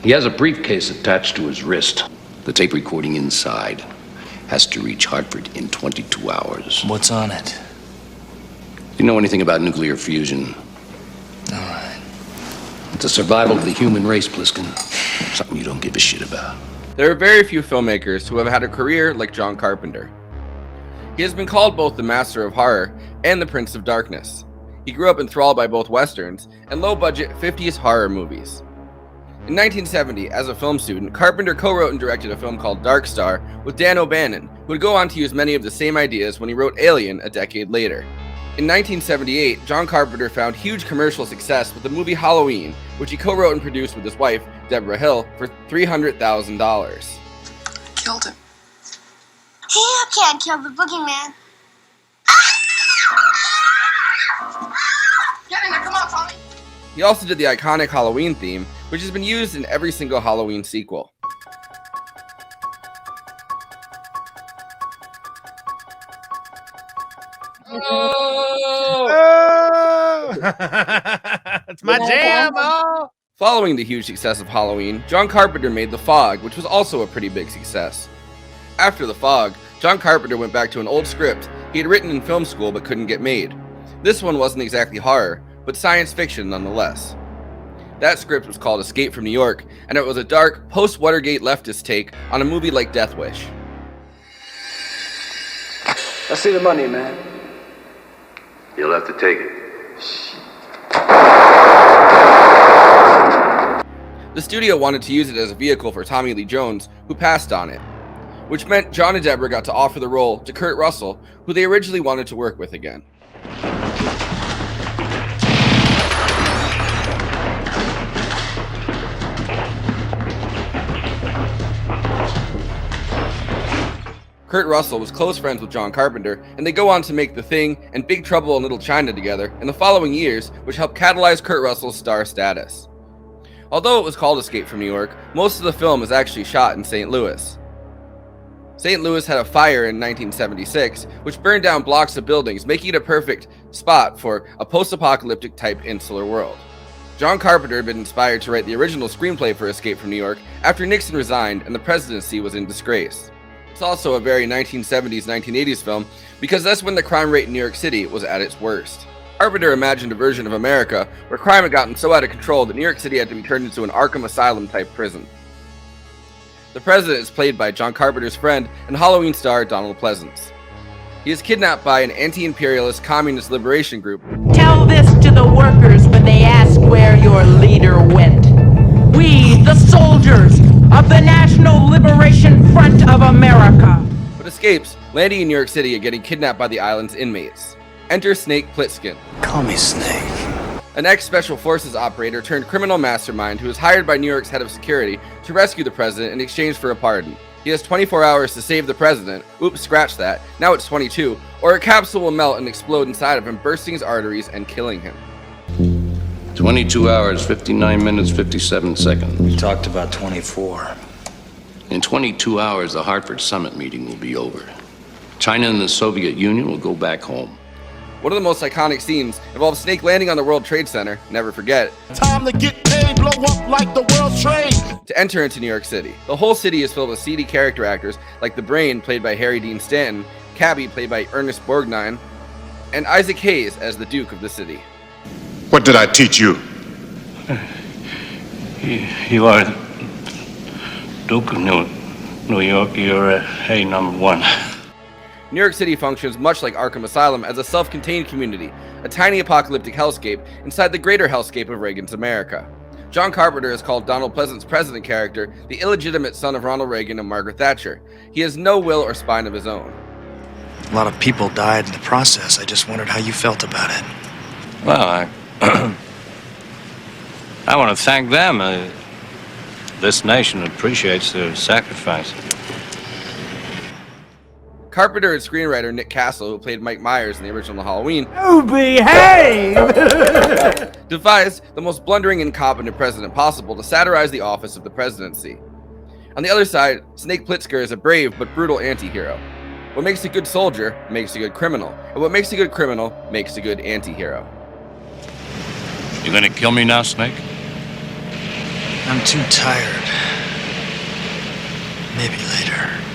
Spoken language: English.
He has a briefcase attached to his wrist. The tape recording inside has to reach Hartford in 22 hours. What's on it? Do you know anything about nuclear fusion? All right. It's a survival of the human race, Pliskin. Something you don't give a shit about. There are very few filmmakers who have had a career like John Carpenter. He has been called both the master of horror and the prince of darkness. He grew up enthralled by both westerns and low-budget 50s horror movies. In 1970, as a film student, Carpenter co-wrote and directed a film called Dark Star with Dan O'Bannon, who would go on to use many of the same ideas when he wrote Alien a decade later. In 1978, John Carpenter found huge commercial success with the movie Halloween, which he co-wrote and produced with his wife, Deborah Hill, for $300,000. Killed him. You can't kill the boogeyman. Get in there, come on, Tommy. He also did the iconic Halloween theme, which has been used in every single Halloween sequel. Oh! It's my jam, oh! Following the huge success of Halloween, John Carpenter made The Fog, which was also a pretty big success. After The Fog, John Carpenter went back to an old script he had written in film school but couldn't get made. This one wasn't exactly horror, but science fiction nonetheless. That script was called Escape from New York, and it was a dark, post-Watergate leftist take on a movie like Death Wish. I see the money, man. You'll have to take it. The studio wanted to use it as a vehicle for Tommy Lee Jones, who passed on it, which meant John and Deborah got to offer the role to Kurt Russell, who they originally wanted to work with again. Kurt Russell was close friends with John Carpenter, and they go on to make The Thing and Big Trouble in Little China together in the following years, which helped catalyze Kurt Russell's star status. Although it was called Escape from New York, most of the film is actually shot in St. Louis. St. Louis had a fire in 1976, which burned down blocks of buildings, making it a perfect spot for a post-apocalyptic type insular world. John Carpenter had been inspired to write the original screenplay for Escape from New York after Nixon resigned and the presidency was in disgrace. It's also a very 1970s, 1980s film because that's when the crime rate in New York City was at its worst. Carpenter imagined a version of America where crime had gotten so out of control that New York City had to be turned into an Arkham Asylum type prison. The president is played by John Carpenter's friend and Halloween star Donald Pleasance. He is kidnapped by an anti-imperialist communist liberation group. Tell this to the workers when they ask where your leader went. We, the soldiers of the National Liberation Front of America. But escapes, landing in New York City and getting kidnapped by the island's inmates. Enter Snake Plissken. Call me Snake. An ex-Special Forces operator turned criminal mastermind who was hired by New York's head of security to rescue the president in exchange for a pardon. He has 24 hours to save the president. Oops, scratch that. Now it's 22. Or a capsule will melt and explode inside of him, bursting his arteries and killing him. 22 hours, 59 minutes, 57 seconds. We talked about 24. In 22 hours, the Hartford Summit meeting will be over. China and the Soviet Union will go back home. One of the most iconic scenes involves Snake landing on the World Trade Center, never forget, Time to get paid, blow up like the World Trade. to enter into New York City. The whole city is filled with seedy character actors like the Brain, played by Harry Dean Stanton, Cabby, played by Ernest Borgnine, and Isaac Hayes as the Duke of the city. What did I teach you? You are Duke of New York. You're #1. New York City functions much like Arkham Asylum as a self-contained community, a tiny apocalyptic hellscape inside the greater hellscape of Reagan's America. John Carpenter has called Donald Pleasance's president character the illegitimate son of Ronald Reagan and Margaret Thatcher. He has no will or spine of his own. A lot of people died in the process. I just wondered how you felt about it. Well, I want to thank them. This nation appreciates their sacrifice. Carpenter and screenwriter Nick Castle, who played Mike Myers in the original Halloween, Oh, behave! devised the most blundering and incompetent president possible to satirize the office of the presidency. On the other side, Snake Plissken is a brave but brutal anti-hero. What makes a good soldier makes a good criminal, and what makes a good criminal makes a good anti-hero. You gonna kill me now, Snake? I'm too tired. Maybe later.